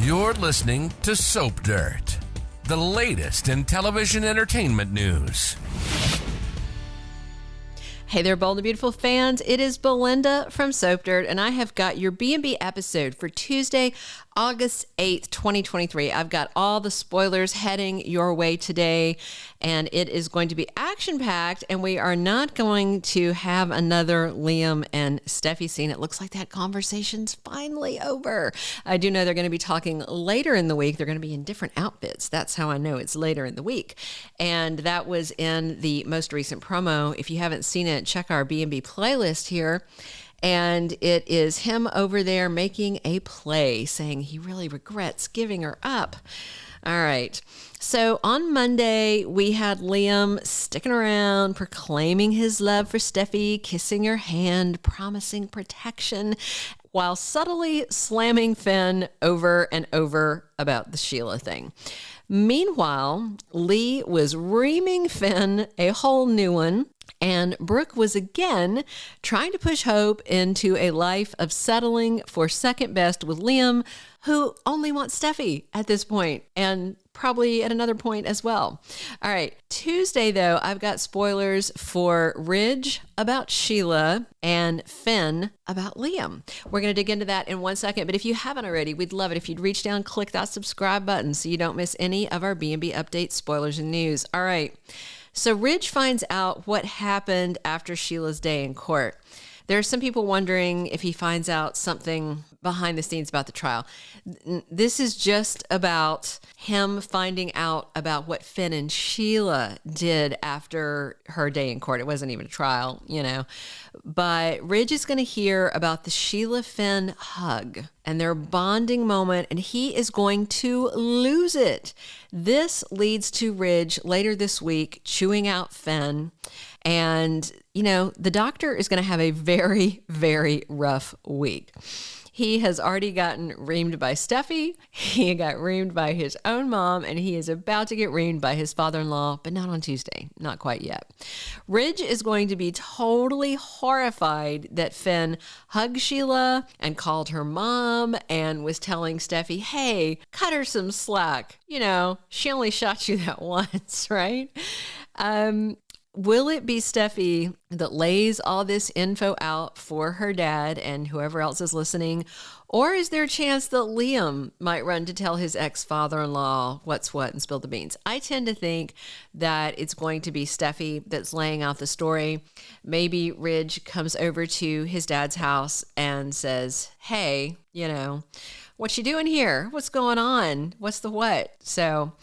You're listening to Soap Dirt, the latest in television entertainment news. Hey there, Bold and Beautiful fans. It is Belinda from Soap Dirt, and I have got your B&B episode for Tuesday, August 8th, 2023. I've got all the spoilers heading your way today, and it is going to be action-packed, and we are not going to have another Liam and Steffy scene. It looks like that conversation's finally over. I do know they're going to be talking later in the week. They're going to be in different outfits. That's how I know it's later in the week. And that was in the most recent promo. If you haven't seen it, check our B&B playlist here. And it is him over there making a play, saying he really regrets giving her up. All right. So on Monday, we had Liam sticking around, proclaiming his love for Steffy, kissing her hand, promising protection, while subtly slamming Finn over and over about the Sheila thing. Meanwhile, Lee was reaming Finn a whole new one. And Brooke was again trying to push Hope into a life of settling for second best with Liam, who only wants Steffy at this point, and probably at another point as well. All right, Tuesday, though, I've got spoilers for Ridge about Sheila and Finn about Liam. We're going to dig into that in 1 second, but if you haven't already, we'd love it if you'd reach down, click that subscribe button so you don't miss any of our B&B updates, spoilers, and news. All right. So Ridge finds out what happened after Sheila's day in court. There are some people wondering if he finds out something behind the scenes about the trial. This is just about him finding out about what Finn and Sheila did after her day in court. It wasn't even a trial, you know. But Ridge is going to hear about the Sheila-Finn hug and their bonding moment, and he is going to lose it. This leads to Ridge later this week chewing out Finn. And, you know, the doctor is going to have a very, very rough week. He has already gotten reamed by Steffy. He got reamed by his own mom, and he is about to get reamed by his father-in-law, but not on Tuesday. Not quite yet. Ridge is going to be totally horrified that Finn hugged Sheila and called her mom and was telling Steffy, hey, cut her some slack. You know, she only shot you that once, right? Will it be Steffy that lays all this info out for her dad and whoever else is listening? Or is there a chance that Liam might run to tell his ex-father-in-law what's what and spill the beans? I tend to think that it's going to be Steffy that's laying out the story. Maybe Ridge comes over to his dad's house and says, hey, you know, what you doing here? What's going on? What's the what? So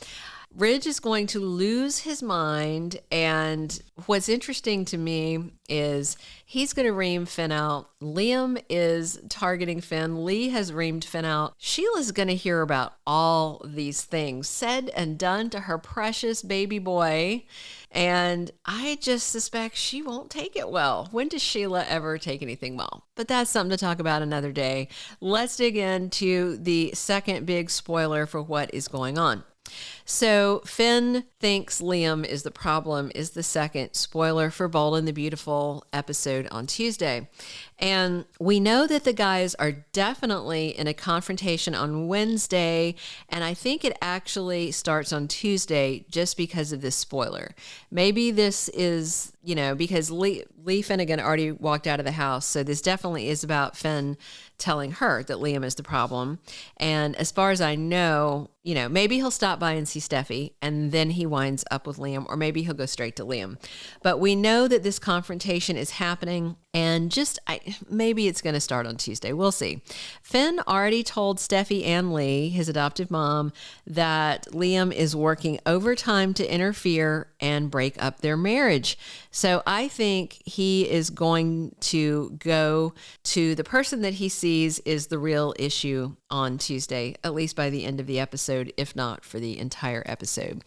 Ridge is going to lose his mind, and what's interesting to me is he's going to ream Finn out. Liam is targeting Finn. Lee has reamed Finn out. Sheila's going to hear about all these things said and done to her precious baby boy, and I just suspect she won't take it well. When does Sheila ever take anything well? But that's something to talk about another day. Let's dig into the second big spoiler for what is going on. So Finn thinks Liam is the problem is the second spoiler for Bold and the Beautiful episode on Tuesday. And we know that the guys are definitely in a confrontation on Wednesday, and I think it actually starts on Tuesday just because of this spoiler. Maybe this is, you know, because Lee Finnegan already walked out of the house, so this definitely is about Finn telling her that Liam is the problem. And as far as I know, you know, maybe he'll stop by and see Steffy and then he winds up with Liam, or maybe he'll go straight to Liam. But we know that this confrontation is happening, and maybe it's going to start on Tuesday. We'll see. Finn already told Steffy and Lee, his adoptive mom, that Liam is working overtime to interfere and break up their marriage. So I think he is going to go to the person that he sees is the real issue on Tuesday, at least by the end of the episode, if not for the entire episode.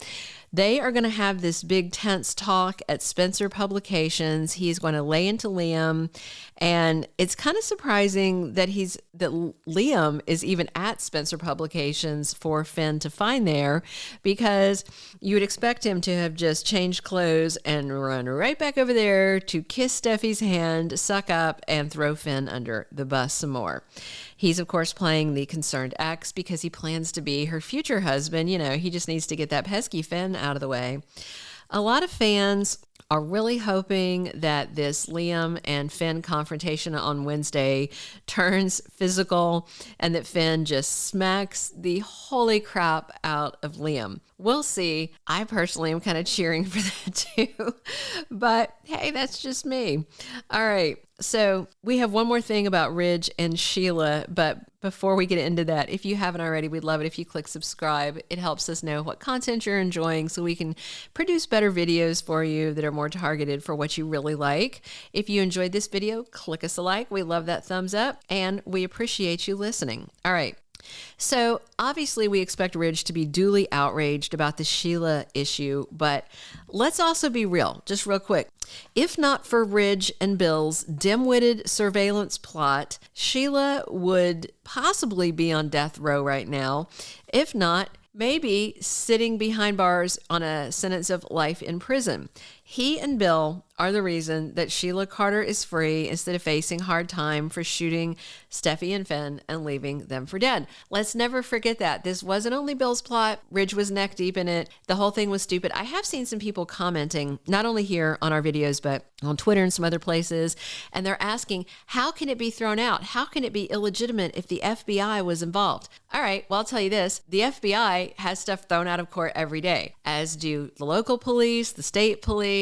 They are going to have this big tense talk at Spencer Publications. He's going to lay into Liam, and it's kind of surprising that Liam is even at Spencer Publications for Finn to find there, because you would expect him to have just changed clothes and run right back over there to kiss Steffy's hand, suck up, and throw Finn under the bus some more. He's, of course, playing the concerned ex because he plans to be her future husband. He just needs to get that pesky Finn out of the way. A lot of fans are really hoping that this Liam and Finn confrontation on Wednesday turns physical and that Finn just smacks the holy crap out of Liam. We'll see. I personally am kind of cheering for that too. But hey, that's just me. All right. So we have one more thing about Ridge and Sheila, but before we get into that, if you haven't already, we'd love it if you click subscribe. It helps us know what content you're enjoying so we can produce better videos for you that are more targeted for what you really like. If you enjoyed this video, click us a like. We love that thumbs up and we appreciate you listening. All right. So obviously we expect Ridge to be duly outraged about the Sheila issue, but let's also be real, just real quick. If not for Ridge and Bill's dim-witted surveillance plot, Sheila would possibly be on death row right now. If not, maybe sitting behind bars on a sentence of life in prison. He and Bill are the reason that Sheila Carter is free instead of facing hard time for shooting Steffy and Finn and leaving them for dead. Let's never forget that. This wasn't only Bill's plot. Ridge was neck deep in it. The whole thing was stupid. I have seen some people commenting, not only here on our videos, but on Twitter and some other places, and they're asking, how can it be thrown out? How can it be illegitimate if the FBI was involved? All right, well, I'll tell you this. The FBI has stuff thrown out of court every day, as do the local police, the state police.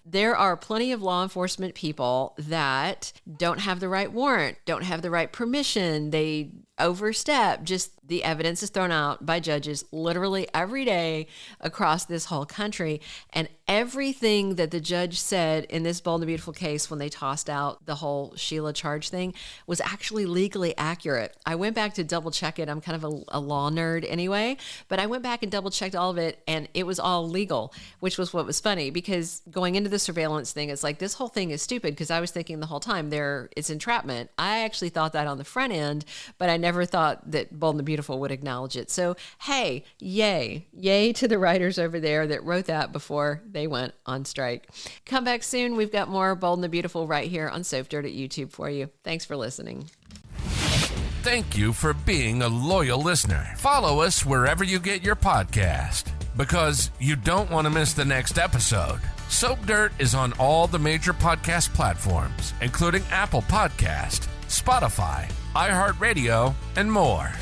There are plenty of law enforcement people that don't have the right warrant, don't have the right permission. They overstep. Just the evidence is thrown out by judges literally every day across this whole country. And everything that the judge said in this Bold and Beautiful case when they tossed out the whole Sheila charge thing was actually legally accurate. I went back to double check it. I'm kind of a law nerd anyway, but I went back and double checked all of it and it was all legal, which was what was funny because going into the surveillance thing, it's like this whole thing is stupid because I was thinking the whole time it's entrapment. I actually thought that on the front end, but I never thought that Bold and the Beautiful would acknowledge it. So, hey, yay to the writers over there that wrote that before they went on strike. Come back soon. We've got more Bold and the Beautiful right here on Soap Dirt at YouTube for you. Thanks for listening. Thank you for being a loyal listener. Follow us wherever you get your podcast because you don't want to miss the next episode. Soap Dirt is on all the major podcast platforms, including Apple Podcast, Spotify, iHeartRadio, and more.